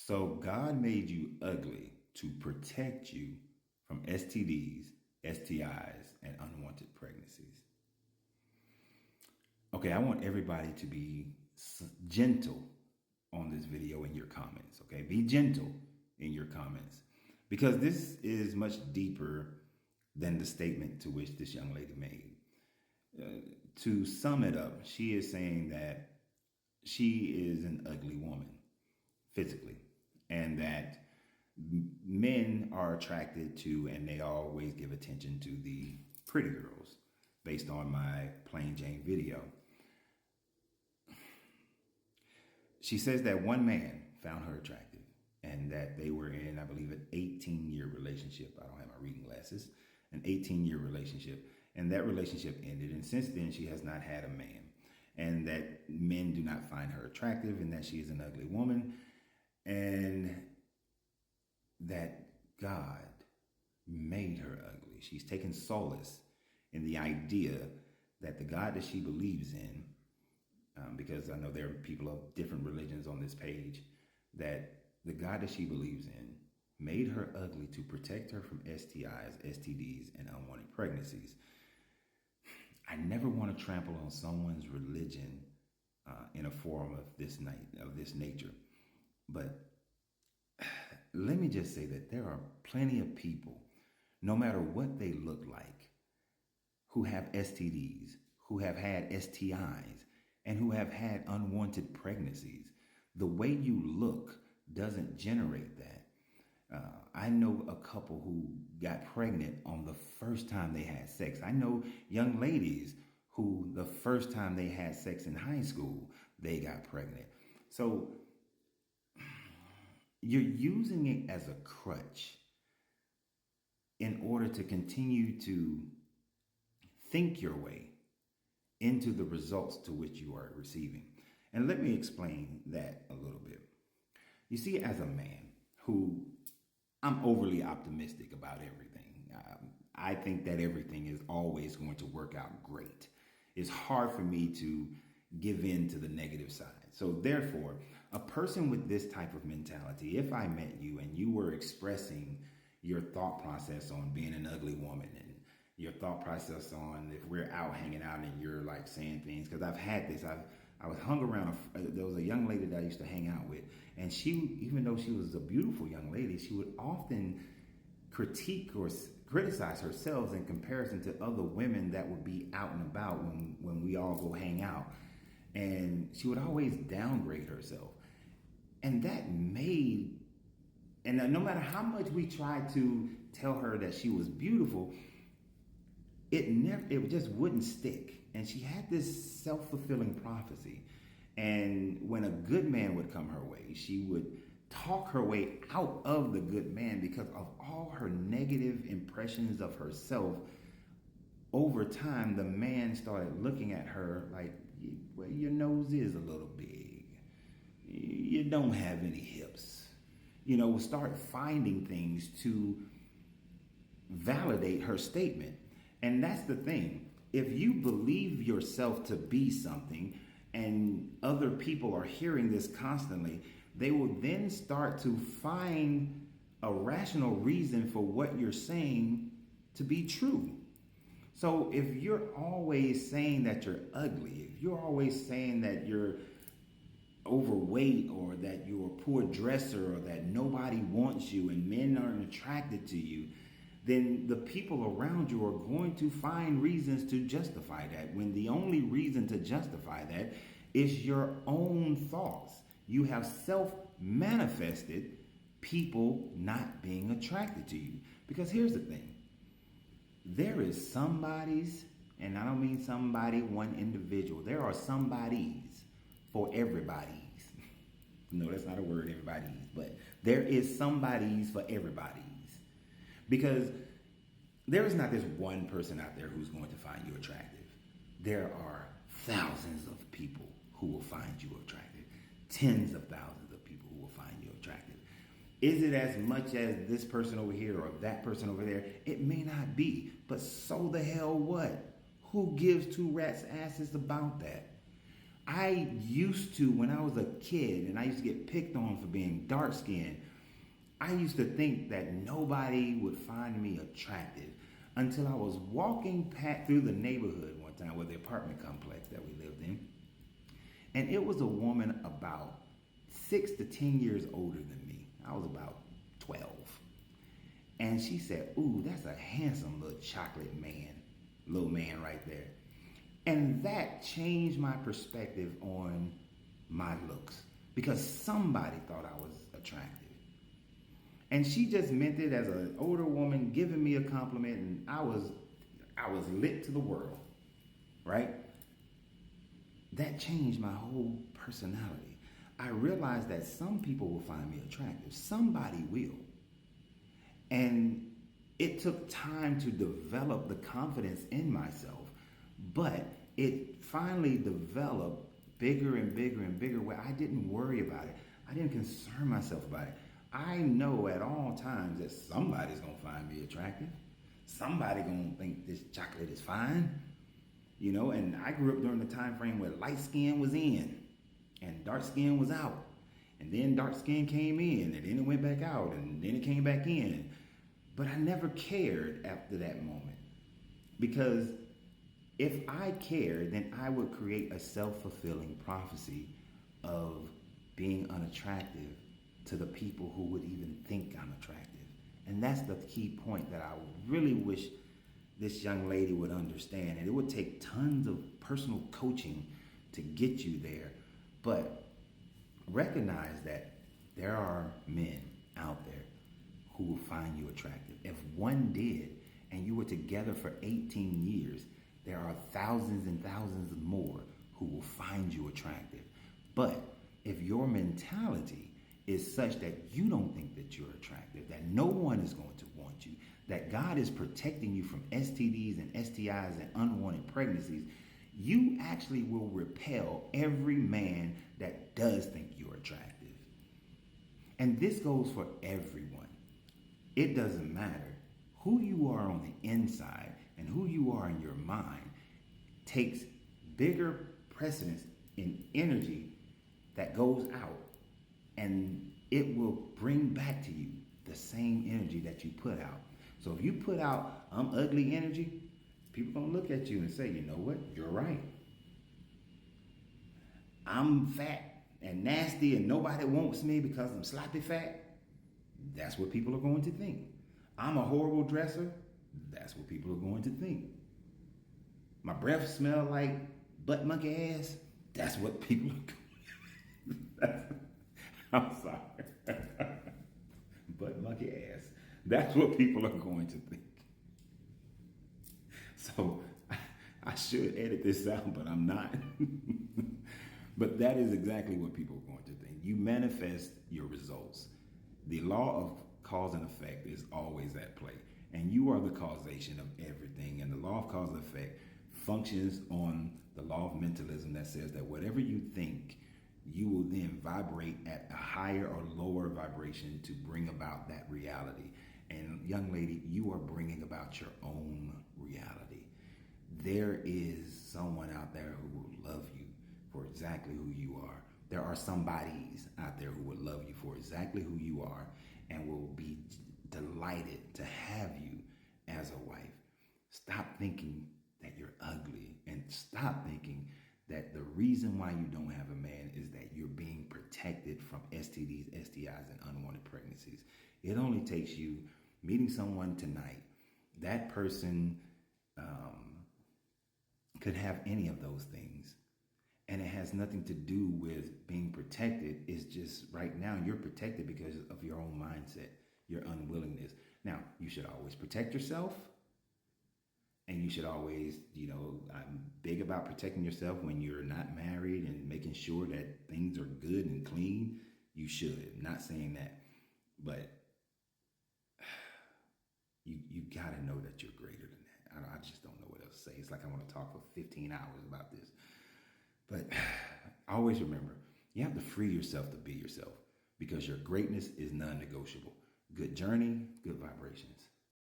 So God made you ugly to protect you from STDs, STIs, and unwanted pregnancies. Okay, I want everybody to be gentle on this video in your comments. Okay, be gentle in your comments because this is much deeper than the statement to which this young lady made. To sum it up, she is saying that she is an ugly woman physically, and that men are attracted to and they always give attention to the pretty girls based on my plain Jane video. She says that one man found her attractive and that they were in, I believe, an 18-year relationship. I don't have my reading glasses. An 18-year relationship. And that relationship ended. And since then, she has not had a man. And that men do not find her attractive and that she is an ugly woman. And that God made her ugly. She's taken solace in the idea that the God that she believes in, because I know there are people of different religions on this page, that the God that she believes in made her ugly to protect her from STIs, STDs, and unwanted pregnancies. I never want to trample on someone's religion in a forum of this nature. But let me just say that there are plenty of people, no matter what they look like, who have STDs, who have had STIs, and who have had unwanted pregnancies. The way you look doesn't generate that. I know a couple who got pregnant on the first time they had sex. I know young ladies who the first time they had sex in high school, they got pregnant. So you're using it as a crutch in order to continue to think your way into the results to which you are receiving. And let me explain that a little bit. You see, as a man who I'm overly optimistic about everything. I think that everything is always going to work out great. It's hard for me to give in to the negative side. So therefore, a person with this type of mentality, if I met you and you were expressing your thought process on being an ugly woman and your thought process on if we're out hanging out and you're like saying things, because I've had this, I was hung around, there was a young lady that I used to hang out with, and she, even though she was a beautiful young lady, she would often critique or criticize herself in comparison to other women that would be out and about when we all go hang out. And she would always downgrade herself. And that made, and no matter how much we tried to tell her that she was beautiful, it just wouldn't stick. And she had this self-fulfilling prophecy. And when a good man would come her way, she would talk her way out of the good man because of all her negative impressions of herself. Over time, the man started looking at her like, well, your nose is a little big. You don't have any hips. Start finding things to validate her statement. And that's the thing. If you believe yourself to be something and other people are hearing this constantly, they will then start to find a rational reason for what you're saying to be true. So if you're always saying that you're ugly, if you're always saying that you're overweight or that you're a poor dresser or that nobody wants you and men aren't attracted to you, then the people around you are going to find reasons to justify that, when the only reason to justify that is your own thoughts. You have self-manifested people not being attracted to you. Because here's the thing. There is somebody's, and I don't mean somebody, one individual. There are somebodies for everybody's. No, that's not a word, everybody's. But there is somebody's for everybody's. Because there is not this one person out there who's going to find you attractive. There are thousands of people who will find you attractive. Tens of thousands of people who will find you attractive. Is it as much as this person over here or that person over there? It may not be. But so the hell what? Who gives two rats' asses about that? I used to, when I was a kid and I used to get picked on for being dark skinned, I used to think that nobody would find me attractive until I was walking through the neighborhood one time with the apartment complex that we lived in. And it was a woman about 6 to 10 years older than me. I was about 12. And she said, "Ooh, that's a handsome little chocolate man, little man right there." And that changed my perspective on my looks because somebody thought I was attractive. And she just meant it as an older woman giving me a compliment, and I was lit to the world, right? That changed my whole personality. I realized that some people will find me attractive. Somebody will. And it took time to develop the confidence in myself, but it finally developed bigger and bigger and bigger where I didn't worry about it. I didn't concern myself about it. I know at all times that somebody's gonna find me attractive. Somebody gonna think this chocolate is fine. And I grew up during the time frame where light skin was in and dark skin was out. And then dark skin came in and then it went back out and then it came back in. But I never cared after that moment because if I cared, then I would create a self-fulfilling prophecy of being unattractive to the people who would even think I'm attractive. And that's the key point that I really wish this young lady would understand. And it would take tons of personal coaching to get you there. But recognize that there are men out there who will find you attractive. If one did, and you were together for 18 years, there are thousands and thousands more who will find you attractive. But if your mentality is such that you don't think that you're attractive, that no one is going to want you, that God is protecting you from STDs and STIs and unwanted pregnancies, you actually will repel every man that does think you're attractive. And this goes for everyone. It doesn't matter who you are on the inside and who you are in your mind takes bigger precedence in energy that goes out, and it will bring back to you the same energy that you put out. So if you put out "I'm ugly" energy, people gonna look at you and say, "You know what? You're right. I'm fat and nasty and nobody wants me because I'm sloppy fat." That's what people are going to think. "I'm a horrible dresser." That's what people are going to think. "My breath smells like butt monkey ass." That's what people are going to think. I'm sorry. Butt monkey ass. That's what people are going to think. So I should edit this out, but I'm not. But that is exactly what people are going to think. You manifest your results. The law of cause and effect is always at play. And you are the causation of everything. And the law of cause and effect functions on the law of mentalism that says that whatever you think, you will then vibrate at a higher or lower vibration to bring about that reality. And young lady, you are bringing about your own reality. There is someone out there who will love you for exactly who you are. There are somebodies out there who would love you for exactly who you are and will be delighted to have you as a wife. Stop thinking that you're ugly, and stop thinking that the reason why you don't have a man is that you're being protected from STDs, STIs, and unwanted pregnancies. It only takes you meeting someone tonight. That person could have any of those things. And it has nothing to do with being protected. It's just right now you're protected because of your own mindset, your unwillingness. Now, you should always protect yourself. And you should always, I'm big about protecting yourself when you're not married and making sure that things are good and clean. You should. I'm not saying that. But you got to know that you're greater than that. I just don't know what else to say. It's like I want to talk for 15 hours about this. But always remember, you have to free yourself to be yourself because your greatness is non-negotiable. Good journey, good vibrations.